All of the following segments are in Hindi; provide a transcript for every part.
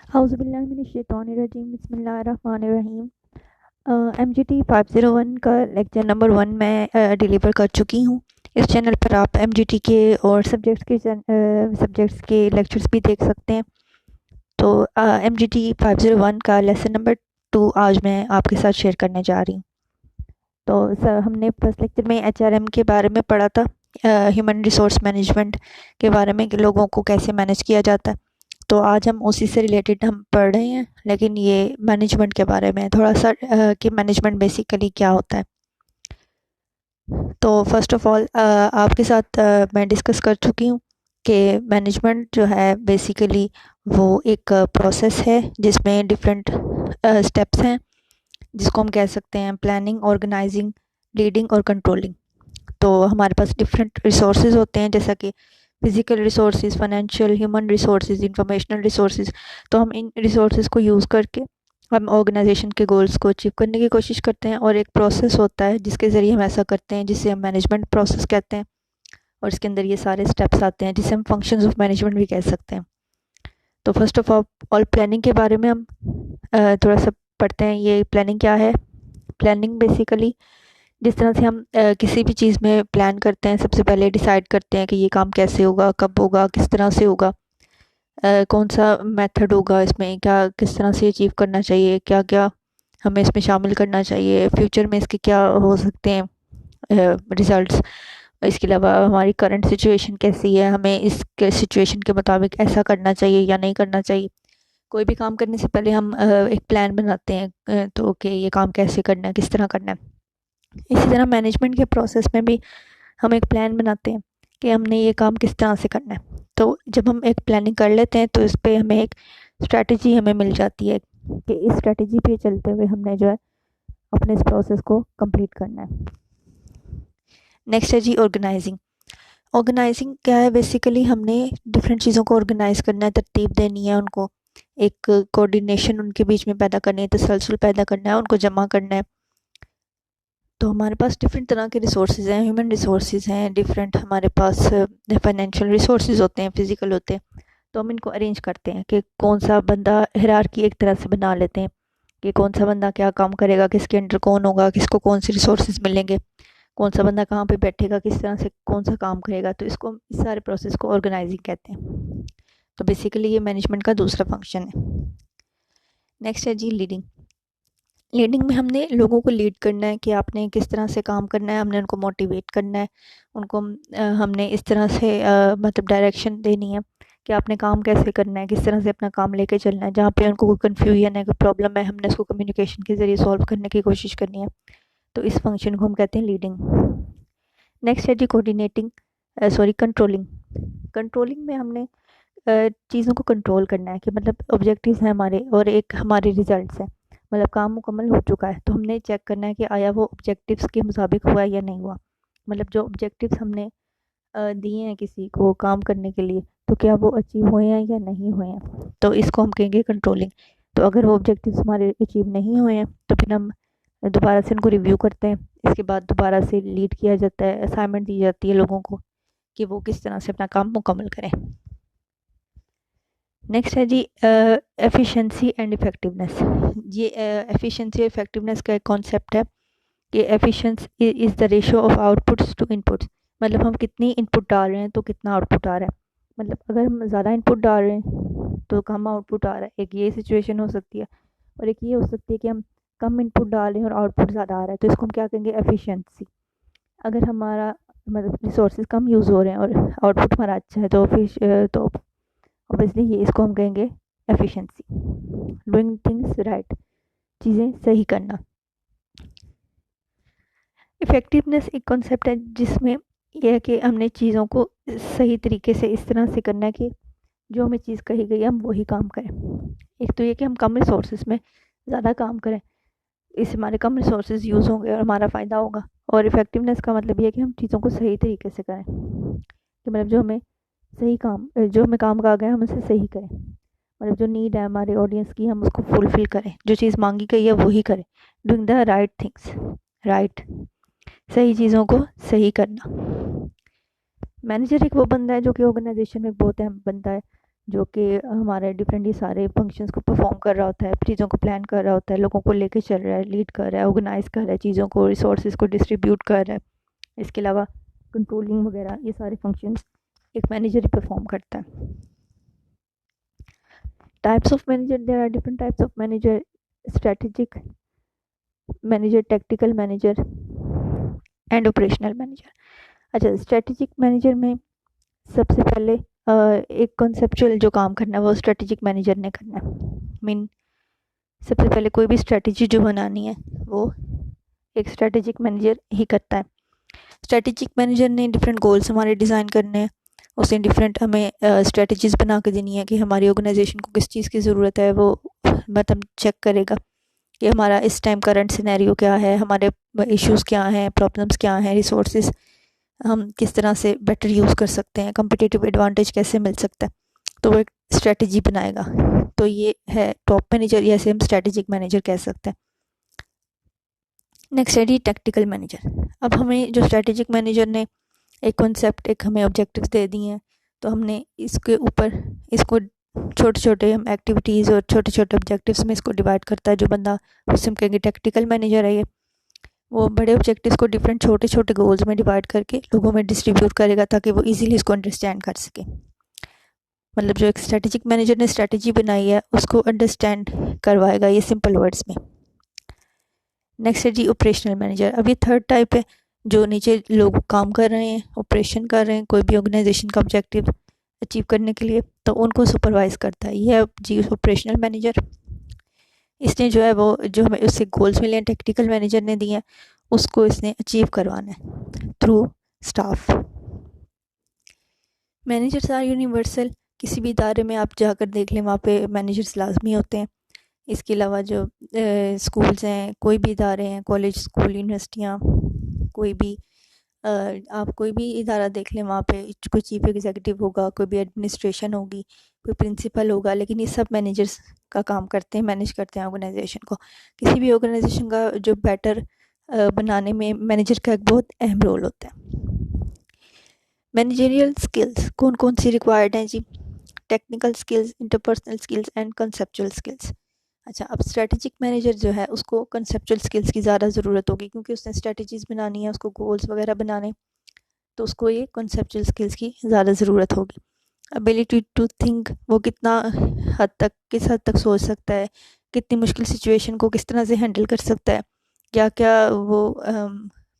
औज़ुबिल्लाहिमिनश्शैतानिर्रजीम बिस्मिल्लाहिर्रहमानिर्रहीम। MGT 501 का लेक्चर नंबर 1 मैं डिलीवर कर चुकी हूँ। इस चैनल पर आप MGT के और सब्जेक्ट्स के लेक्चर्स भी देख सकते हैं। तो MGT 501 का लेसन नंबर 2 आज मैं आपके साथ शेयर करने जा रही हूँ। तो हमने फर्स्ट लेक्चर में HRM के बारे में पढ़ा था, ह्यूमन रिसोर्स मैनेजमेंट के बारे में कि लोगों को कैसे मैनेज किया जाता है। तो आज हम उसी से रिलेटेड हम पढ़ रहे हैं, लेकिन ये मैनेजमेंट के बारे में थोड़ा सा कि मैनेजमेंट बेसिकली क्या होता है। तो फर्स्ट ऑफ ऑल आपके साथ मैं डिस्कस कर चुकी हूँ कि मैनेजमेंट जो है बेसिकली वो एक प्रोसेस है जिसमें डिफरेंट स्टेप्स हैं, जिसको हम कह सकते हैं प्लानिंग, ऑर्गेनाइजिंग, लीडिंग और कंट्रोलिंग। तो हमारे पास डिफरेंट रिसोर्सेज होते हैं, जैसा कि physical resources, financial, human resources, informational resources. तो हम इन रिसोर्सेज को यूज़ करके हम ऑर्गेनाइजेशन के गोल्स को अचीव करने की कोशिश करते हैं, और एक प्रोसेस होता है जिसके ज़रिए हम ऐसा करते हैं, जिसे हम मैनेजमेंट प्रोसेस कहते हैं। और इसके अंदर ये सारे स्टेप्स आते हैं जिसे हम फंक्शंस ऑफ मैनेजमेंट भी कह सकते हैं। तो फर्स्ट ऑफ ऑल प्लानिंग के बारे में हम थोड़ा सा पढ़ते हैं। ये प्लानिंग क्या है। प्लानिंग बेसिकली जिस तरह से हम किसी भी चीज़ में प्लान करते हैं, सबसे पहले डिसाइड करते हैं कि ये काम कैसे होगा, कब होगा, किस तरह से होगा, कौन सा मेथड होगा, इसमें क्या किस तरह से अचीव करना चाहिए, क्या क्या हमें इसमें शामिल करना चाहिए, फ्यूचर में इसके क्या हो सकते हैं रिजल्ट्स। इसके अलावा हमारी करंट सिचुएशन कैसी है, हमें इस सिचुएशन के मुताबिक ऐसा करना चाहिए या नहीं करना चाहिए। कोई भी काम करने से पहले हम एक प्लान बनाते हैं, तो कि ये काम कैसे करना है, किस तरह करना है। इसी तरह मैनेजमेंट के प्रोसेस में भी हम एक प्लान बनाते हैं कि हमने ये काम किस तरह से करना है। तो जब हम एक प्लानिंग कर लेते हैं तो इस पे हमें एक स्ट्रैटेजी हमें मिल जाती है कि इस स्ट्रैटेजी पे चलते हुए हमने जो है अपने इस प्रोसेस को कंप्लीट करना है। नेक्स्ट है जी ऑर्गेनाइजिंग। ऑर्गेनाइजिंग क्या है, बेसिकली हमने डिफरेंट चीज़ों को ऑर्गेनाइज करना है, तरतीब देनी है उनको, एक कोऑर्डिनेशन उनके बीच में पैदा करनी है, तसलसल पैदा करना है, उनको जमा करना है। तो हमारे पास डिफरेंट तरह के रिसोर्सेज हैं, ह्यूमन रिसोर्सेज हैं, डिफरेंट हमारे पास फाइनेंशियल रिसोर्सेज होते हैं, फिज़िकल होते हैं। तो हम इनको अरेंज करते हैं कि कौन सा बंदा, हायरार्की एक तरह से बना लेते हैं कि कौन सा बंदा क्या काम करेगा, किसके अंडर कौन होगा, किसको कौन से रिसोर्सेज मिलेंगे, कौन सा बंदा कहाँ पे बैठेगा, किस तरह से कौन सा काम करेगा। तो इसको इस सारे प्रोसेस को ऑर्गेनाइजिंग कहते हैं। तो बेसिकली ये मैनेजमेंट का दूसरा फंक्शन है। नेक्स्ट है जी लीडिंग। लीडिंग में हमने लोगों को लीड करना है कि आपने किस तरह से काम करना है, हमने उनको मोटिवेट करना है, उनको हमने इस तरह से मतलब डायरेक्शन देनी है कि आपने काम कैसे करना है, किस तरह से अपना काम लेके चलना है। जहाँ पे उनको कोई कन्फ्यूजन है, कोई प्रॉब्लम है, हमने उसको कम्युनिकेशन के ज़रिए सॉल्व करने की कोशिश करनी है। तो इस फंक्शन को हम कहते हैं लीडिंग। नेक्स्ट है जी कोऑर्डिनेटिंग, सॉरी कंट्रोलिंग। कंट्रोलिंग में हमने चीज़ों को कंट्रोल करना है कि मतलब ऑब्जेक्टिव्स हैं हमारे और एक हमारे रिजल्ट्स हैं, मतलब काम मुकम्मल हो चुका है तो हमने चेक करना है कि आया वो ऑब्जेक्टिव्स के मुताबिक हुआ या नहीं हुआ। मतलब जो ऑब्जेक्टिव्स हमने दिए हैं किसी को काम करने के लिए, तो क्या वो अचीव हुए हैं या नहीं हुए हैं। तो इसको हम कहेंगे कंट्रोलिंग। तो अगर वो ऑब्जेक्टिव्स हमारे अचीव नहीं हुए हैं तो फिर हम दोबारा से उनको रिव्यू करते हैं। इसके बाद दोबारा से लीड किया जाता है, असाइनमेंट दी जाती है लोगों को कि वो किस तरह से अपना काम मुकम्मल करें। नेक्स्ट है जी एफिशिएंसी एंड इफ़ेक्टिवनेस। ये एफिशिएंसी और इफ़ेक्टिवनेस का एक कॉन्सेप्ट है कि efficiency is the ratio of outputs to inputs. मतलब हम कितनी इनपुट डाल रहे हैं तो कितना आउटपुट आ रहा है। मतलब अगर हम ज़्यादा इनपुट डाल रहे हैं तो कम आउटपुट आ रहा है, एक ये सिचुएशन हो सकती है। और एक ये हो सकती है कि हम कम इनपुट डाल रहे हैं और आउटपुट ज़्यादा आ रहा है, तो इसको हम क्या कहेंगे, एफिशिएंसी। अगर हमारा मतलब रिसोर्सेज कम यूज़ हो रहे हैं और आउटपुट हमारा अच्छा है तो ऑब्वियसली ये इसको हम कहेंगे एफिशिएंसी। डूइंग थिंग्स राइट, चीज़ें सही करना। इफ़ेक्टिवनेस एक कॉन्सेप्ट है जिसमें यह है कि हमने चीज़ों को सही तरीके से इस तरह से करना है कि जो हमें चीज़ कही गई है हम वही काम करें। एक तो ये कि हम कम रिसोर्सेज में ज़्यादा काम करें, इससे हमारे कम रिसोर्सेज यूज़ होंगे और हमारा फ़ायदा होगा। और इफ़ेक्टिवनेस का मतलब ये है कि हम चीज़ों को सही तरीके से करें, कि मतलब जो हमें काम कहा गया हम उसे सही करें। मतलब जो नीड है हमारे ऑडियंस की हम उसको फुलफ़िल करें, जो चीज़ मांगी गई है वही करें। Doing the right things right, सही चीज़ों को सही करना। मैनेजर एक वो बंदा है जो कि ऑर्गेनाइजेशन में एक बहुत अहम बंदा है, जो कि हमारे डिफरेंट ये सारे फंक्शंस को परफॉर्म कर रहा होता है, चीज़ों को प्लान कर रहा होता है, लोगों को लेके चल रहा है, लीड कर रहा है, ऑर्गेनाइज कर रहा है चीज़ों को, रिसोर्सेज को डिस्ट्रीब्यूट कर रहा है। इसके अलावा कंट्रोलिंग वगैरह ये सारे फंक्शंस एक मैनेजर ही परफॉर्म करता है। Types of manager, there are different types of manager: strategic manager, tactical manager and operational manager. अच्छा, स्ट्रेटेजिक मैनेजर में सबसे पहले एक कॉन्सेप्चुअल जो काम करना है वो स्ट्रेटेजिक मैनेजर ने करना है। मीन सबसे पहले कोई भी स्ट्रेटजी जो बनानी है वो एक स्ट्रेटेजिक मैनेजर ही करता है। स्ट्रेटेजिक मैनेजर ने डिफरेंट गोल्स हमारे डिज़ाइन करने हैं, उसने डिफरेंट हमें स्ट्रेटजीज बना के देनी है कि हमारी ऑर्गेनाइजेशन को किस चीज़ की ज़रूरत है। वो मतलब चेक करेगा कि हमारा इस टाइम करंट सिनेरियो क्या है, हमारे इश्यूज़ क्या हैं, प्रॉब्लम्स क्या हैं, रिसोर्सेज हम किस तरह से बेटर यूज़ कर सकते हैं, कम्पिटिटिव एडवांटेज कैसे मिल सकता है, तो वो एक स्ट्रेटजी बनाएगा। तो ये है टॉप मैनेजर, या इसे हम स्ट्रेटेजिक मैनेजर कह सकते हैं। नेक्स्ट है जी टैक्टिकल मैनेजर। अब हमें जो स्ट्रेटेजिक मैनेजर ने एक कॉन्सेप्ट, एक हमें ऑब्जेक्टिव्स दे दिए हैं, तो हमने इसके ऊपर इसको छोटे छोटे हम एक्टिविटीज़ और छोटे छोटे ऑब्जेक्टिव्स में इसको डिवाइड करता है। जो बंदा, उससे हम कहेंगे टैक्टिकल मैनेजर है ये, वो बड़े ऑब्जेक्टिव्स को डिफरेंट छोटे छोटे गोल्स में डिवाइड करके लोगों में डिस्ट्रीब्यूट करेगा ताकि वो इजीली इसको अंडरस्टैंड कर सके। मतलब जो एक स्ट्रेटेजिक मैनेजर ने स्ट्रेटजी बनाई है उसको अंडरस्टैंड करवाएगा ये सिंपल वर्ड्स में। नेक्स्ट है जी ऑपरेशनल मैनेजर। अब ये थर्ड टाइप है, जो नीचे लोग काम कर रहे हैं, ऑपरेशन कर रहे हैं कोई भी ऑर्गेनाइजेशन का ऑब्जेक्टिव अचीव करने के लिए, तो उनको सुपरवाइज करता है। ये है जी ऑपरेशनल मैनेजर। इसने जो है वो जो हमें उससे गोल्स मिले हैं टैक्टिकल मैनेजर ने दिए हैं, उसको इसने अचीव करवाना है through staff. Managers are universal. किसी भी इदारे में आप जाकर देख लें, वहाँ पे मैनेजर्स लाजमी होते हैं। इसके अलावा जो स्कूल्स हैं, कोई भी इदारे हैं, कॉलेज, स्कूल, यूनिवर्सिटियाँ, कोई भी आप कोई भी इदारा देख लें, वहाँ पे कोई चीफ एग्जीक्यूटिव होगा, कोई भी एडमिनिस्ट्रेशन होगी, कोई प्रिंसिपल होगा, लेकिन ये सब मैनेजर्स का काम करते हैं, मैनेज करते हैं ऑर्गेनाइजेशन को। किसी भी ऑर्गेनाइजेशन का जो बेटर बनाने में मैनेजर का एक बहुत अहम रोल होता है। मैनेजरियल स्किल्स कौन कौन सी रिक्वायर्ड हैं जी? Technical skills, interpersonal skills and conceptual skills. अच्छा, अब स्ट्रेटेजिक मैनेजर जो है उसको कंसेप्चुअल स्किल्स की ज़्यादा ज़रूरत होगी, क्योंकि उसने स्ट्रेटजीज बनानी है, उसको गोल्स वगैरह बनाने, तो उसको ये कंसेप्चुअल स्किल्स की ज़्यादा ज़रूरत होगी। एबिलिटी टू थिंक, वो कितना हद तक, किस हद तक सोच सकता है, कितनी मुश्किल सिचुएशन को किस तरह से हैंडल कर सकता है, क्या क्या वो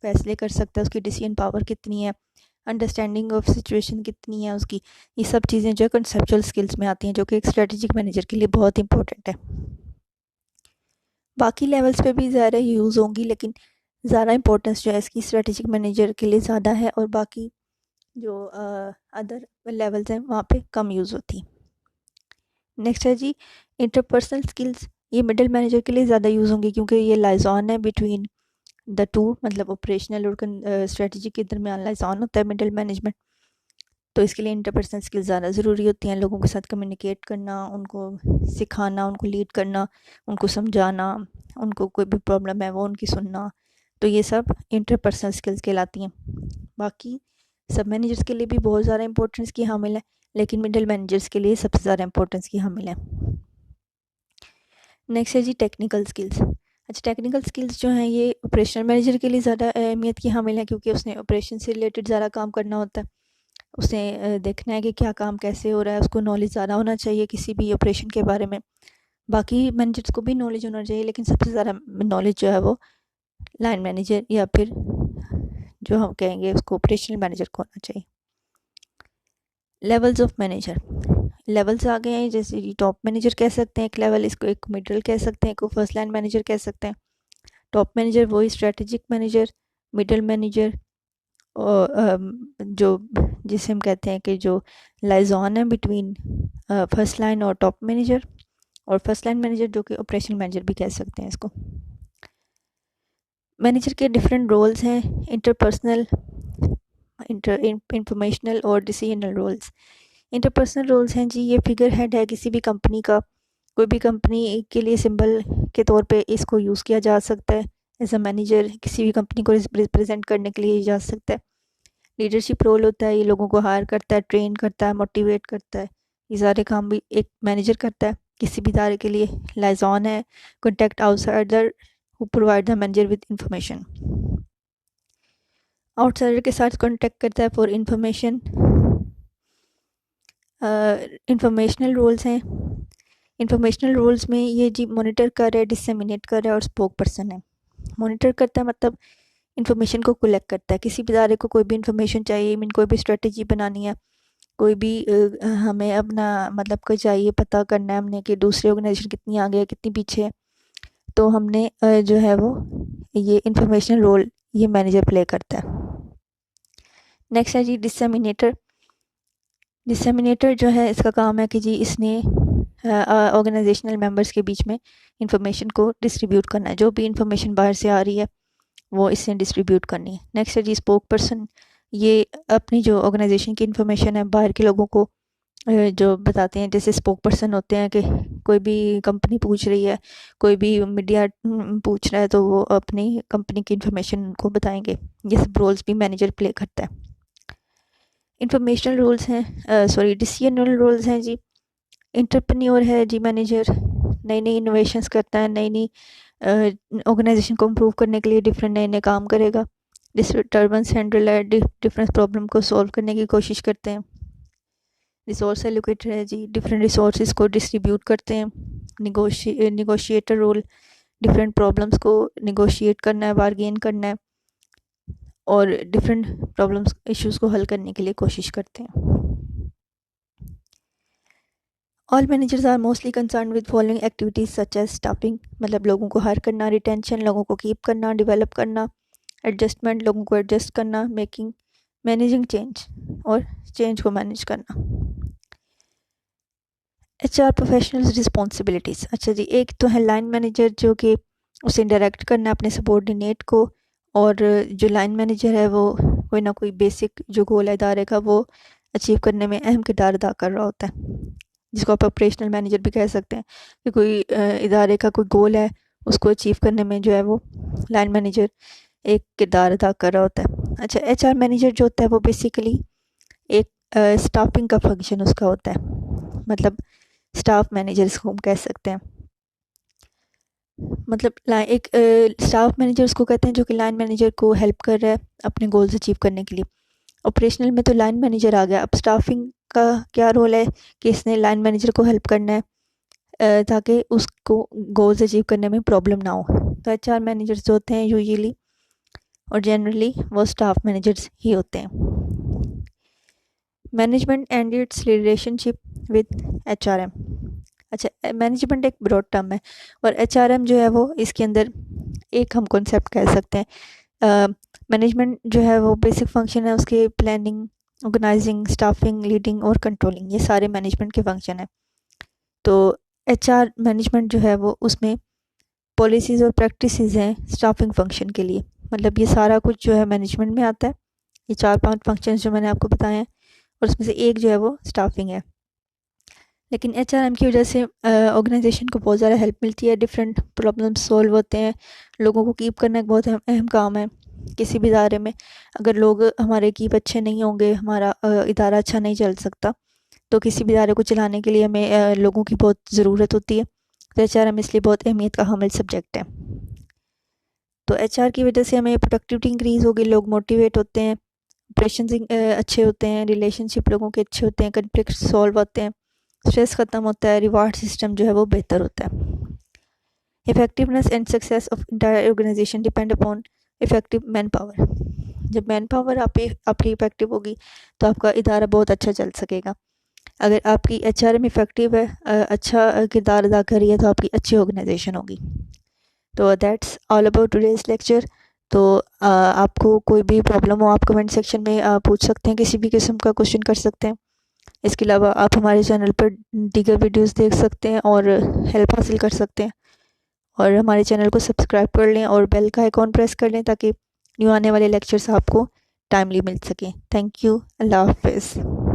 फैसले कर सकता है, उसकी डिसीजन पावर कितनी है, अंडरस्टैंडिंग ऑफ सिचुएशन कितनी है उसकी। ये सब चीज़ें जो है कंसेप्चुअल स्किल्स में आती हैं, जो कि एक स्ट्रेटेजिक मैनेजर के लिए बहुत इंपॉर्टेंट है। बाकी लेवल्स पे भी ज़्यादा यूज़ होंगी, लेकिन ज़्यादा इंपॉर्टेंस जो है इसकी स्ट्रेटेजिक मैनेजर के लिए ज़्यादा है, और बाकी जो अदर लेवल्स हैं वहाँ पे कम यूज़ होती। नेक्स्ट है जी इंटरपर्सनल स्किल्स। ये मिडिल मैनेजर के लिए ज़्यादा यूज़ होंगी, क्योंकि ये लाइजॉन है बिटवीन द टू, मतलब ऑपरेशनल और स्ट्रेटजी के दरमियान लाइजॉन होता है मिडिल मैनेजमेंट। तो इसके लिए इंटरपर्सनल स्किल्स ज़्यादा ज़रूरी होती हैं। लोगों के साथ कम्युनिकेट करना, उनको सिखाना, उनको लीड करना, उनको समझाना, उनको कोई भी प्रॉब्लम है वो उनकी सुनना, तो ये सब इंटरपर्सनल स्किल्स कहलाती हैं। बाकी सब मैनेजर्स के लिए भी बहुत ज़्यादा इंपॉर्टेंस की हामिल है, लेकिन मिडिल मैनेजर्स के लिए सबसे ज़्यादा इंपॉर्टेंस की हामिल है। नेक्स्ट है जी टेक्निकल स्किल्स। अच्छा, टेक्निकल स्किल्स जो हैं ये ऑपरेशनल मैनेजर के लिए ज़्यादा अहमियत की हामिल है, क्योंकि उसने ऑपरेशन से रिलेटेड ज़्यादा काम करना होता है। उसे देखना है कि क्या काम कैसे हो रहा है, उसको नॉलेज ज़्यादा होना चाहिए किसी भी ऑपरेशन के बारे में। बाकी मैनेजर्स को भी नॉलेज होना चाहिए, लेकिन सबसे ज़्यादा नॉलेज जो है वो लाइन मैनेजर या फिर जो हम कहेंगे उसको ऑपरेशनल मैनेजर को होना चाहिए। लेवल्स ऑफ मैनेजर, लेवल्स आ गए हैं, जैसे कि टॉप मैनेजर कह सकते हैं एक लेवल, इसको एक मिडल कह सकते हैं, को फर्स्ट लाइन मैनेजर कह सकते हैं। टॉप मैनेजर वही स्ट्रेटेजिक मैनेजर, मिडल मैनेजर और जो जिसे हम कहते हैं कि जो लाइजॉन है बिटवीन फर्स्ट लाइन और टॉप मैनेजर, और फर्स्ट लाइन मैनेजर जो कि ऑपरेशनल मैनेजर भी कह सकते हैं इसको। मैनेजर के डिफरेंट रोल्स हैं, इंटरपर्सनल, इंफॉर्मेशनल और डिसीजनल रोल्स। इंटरपर्सनल रोल्स हैं जी, ये फिगर हेड है किसी भी कंपनी का। कोई भी कंपनी के लिए सिंबल के तौर पे इसको यूज़ किया जा सकता है। एज अ मैनेजर किसी भी कंपनी को रिप्रेजेंट करने के लिए जा सकता है। लीडरशिप रोल होता है, ये लोगों को हायर करता है, ट्रेन करता है, मोटिवेट करता है, ये सारे काम भी एक मैनेजर करता है किसी भी इदारे के लिए। लाइजॉन है, contact outsider who provide the manager with information. Outsider के साथ कॉन्टैक्ट करता है फॉर इंफॉर्मेशन। इंफॉर्मेशनल रोल्स हैं। इंफॉर्मेशनल रोल्स में ये जी मॉनिटर कर रहा है, डिसमिनेट कर रहा है और स्पोक पर्सन है। मॉनिटर करता है मतलब इंफॉर्मेशन को कलेक्ट करता है। किसी भी इदारे को कोई भी इंफॉर्मेशन चाहिए, मीन कोई भी स्ट्रेटजी बनानी है, कोई भी हमें अपना मतलब को चाहिए पता करना है हमने कि दूसरी ऑर्गेनाइजेशन कितनी आगे है कितनी पीछे है, तो हमने जो है वो ये इंफॉर्मेशनल रोल ये मैनेजर प्ले करता है। नेक्स्ट है जी डिसमिनेटर। डिसमिनेटर जो है इसका काम है कि जी इसने ऑर्गेनाइजेशनल मेंबर्स के बीच में इंफॉर्मेशन को डिस्ट्रीब्यूट करना है। जो भी इंफॉर्मेशन बाहर से आ रही है वो इससे डिस्ट्रीब्यूट करनी है। नेक्स्ट है जी स्पोक पर्सन। ये अपनी जो ऑर्गेनाइजेशन की इंफॉर्मेशन है बाहर के लोगों को जो बताते हैं। जैसे स्पोक पर्सन होते हैं कि कोई भी कंपनी पूछ रही है, कोई भी मीडिया पूछ रहा है, तो वो अपनी कंपनी की इंफॉर्मेशन उनको बताएंगे। ये सब रोल्स भी मैनेजर प्ले करता है। इंफॉर्मेशनल रोल्स हैं, सॉरी डिसीजनल रोल्स हैं जी। एंटरप्रेन्योर है जी मैनेजर, नई नई इनोवेशंस करता है, नई नई ऑर्गेनाइजेशन को इम्प्रूव करने के लिए डिफरेंट नए नए काम करेगा। डिस्टर्बेंस हैंडल है, डिफरेंस प्रॉब्लम को सॉल्व करने की कोशिश करते हैं। रिसोर्स एलोकेटर है जी, डिफरेंट रिसोर्सेज को डिस्ट्रीब्यूट करते हैं। निगोशिएटर रोल, डिफरेंट प्रॉब्लम्स को निगोशिएट करना है, बार्गेन करना है और डिफरेंट प्रॉब्लम्स इश्यूज़ को हल करने के लिए कोशिश करते हैं। All managers are mostly concern with following activities such as staffing, मतलब लोगों को हायर करना, रिटेंशन लोगों को कीप करना, डेवलप करना, एडजस्टमेंट लोगों को एडजस्ट करना, मैनेजिंग चेंज और चेंज को मैनेज करना। HR professionals responsibilities. अच्छा जी, एक तो है लाइन मैनेजर जो कि उसे डायरेक्ट करना है अपने सबॉर्डिनेट को, और जो लाइन मैनेजर है वो कोई ना कोई बेसिक जो गोल है इदारे का वो अचीव करने में अहम किरदार अदा कर रहा होता है, जिसको आप ऑपरेशनल मैनेजर भी कह सकते हैं कि कोई इदारे का कोई गोल है उसको अचीव करने में जो है वो लाइन मैनेजर एक किरदार अदा कर रहा होता है। अच्छा, HR मैनेजर जो होता है वो बेसिकली एक स्टाफिंग का फंक्शन उसका होता है, मतलब स्टाफ मैनेजर इसको हम कह सकते हैं। मतलब एक स्टाफ मैनेजर उसको कहते हैं जो कि लाइन मैनेजर को हेल्प कर रहा है अपने गोल्स अचीव करने के लिए। ऑपरेशनल में तो लाइन मैनेजर आ गया, अब स्टाफिंग का क्या रोल है कि इसने लाइन मैनेजर को हेल्प करना है ताकि उसको गोल्स अचीव करने में प्रॉब्लम ना हो। तो HR मैनेजर्स जो होते हैं यूजुअली और जनरली वो स्टाफ मैनेजर्स ही होते हैं। Management and it's relationship with HRM। अच्छा, मैनेजमेंट एक ब्रॉड टर्म है और HRM जो है वो इसके अंदर एक हम कॉन्सेप्ट कह सकते हैं। मैनेजमेंट जो है वो बेसिक फंक्शन है उसके प्लानिंग, ऑर्गेनाइजिंग, स्टाफिंग, लीडिंग और कंट्रोलिंग, ये सारे मैनेजमेंट के फंक्शन है। तो HR मैनेजमेंट जो है वो उसमें पॉलिसीज़ और प्रैक्टिसेस हैं स्टाफिंग फंक्शन के लिए, मतलब ये सारा कुछ जो है मैनेजमेंट में आता है। ये 4-5 फंक्शंस जो मैंने आपको बताए हैं और उसमें से एक जो है वो स्टाफिंग है। लेकिन HRM की वजह से ऑर्गेनाइजेशन को बहुत ज़्यादा हेल्प मिलती है, डिफरेंट प्रॉब्लम्स सॉल्व होते हैं। लोगों को कीप करना एक बहुत अहम काम है किसी भी इदारे में। अगर लोग हमारे कीप अच्छे नहीं होंगे, हमारा इदारा अच्छा नहीं चल सकता। तो किसी भी इदारे को चलाने के लिए हमें लोगों की बहुत ज़रूरत होती है। तो HRM इसलिए बहुत अहमियत का हामिल सब्जेक्ट है। तो HR की वजह से हमें प्रोडक्टिविटी इंक्रीज़ होगी, लोग मोटिवेट होते हैं, ऑपरेशन अच्छे होते हैं, रिलेशनशिप लोगों के अच्छे होते हैं, कन्फ्लिक्ट सॉल्व होते हैं, स्ट्रेस ख़त्म होता है, रिवार्ड सिस्टम जो है वो बेहतर होता है। Effectiveness and success of entire organization depend upon effective manpower. जब मैन पावर आपकी इफेक्टिव होगी तो आपका इदारा बहुत अच्छा चल सकेगा। अगर आपकी HRM इफेक्टिव है, अच्छा किरदार अदा कर रही है, तो आपकी अच्छी ऑर्गेनाइजेशन होगी। तो that's all about today's lecture. तो आपको कोई भी प्रॉब्लम हो आप कमेंट सेक्शन में पूछ सकते हैं, किसी भी किस्म का क्वेश्चन कर सकते हैं। इसके अलावा आप हमारे चैनल पर दीगर वीडियोस देख सकते हैं और हेल्प हासिल कर सकते हैं, और हमारे चैनल को सब्सक्राइब कर लें और बेल का आइकॉन प्रेस कर लें ताकि न्यू आने वाले लेक्चर्स आपको टाइमली मिल सकें। थैंक यू, अल्लाह हाफिज़।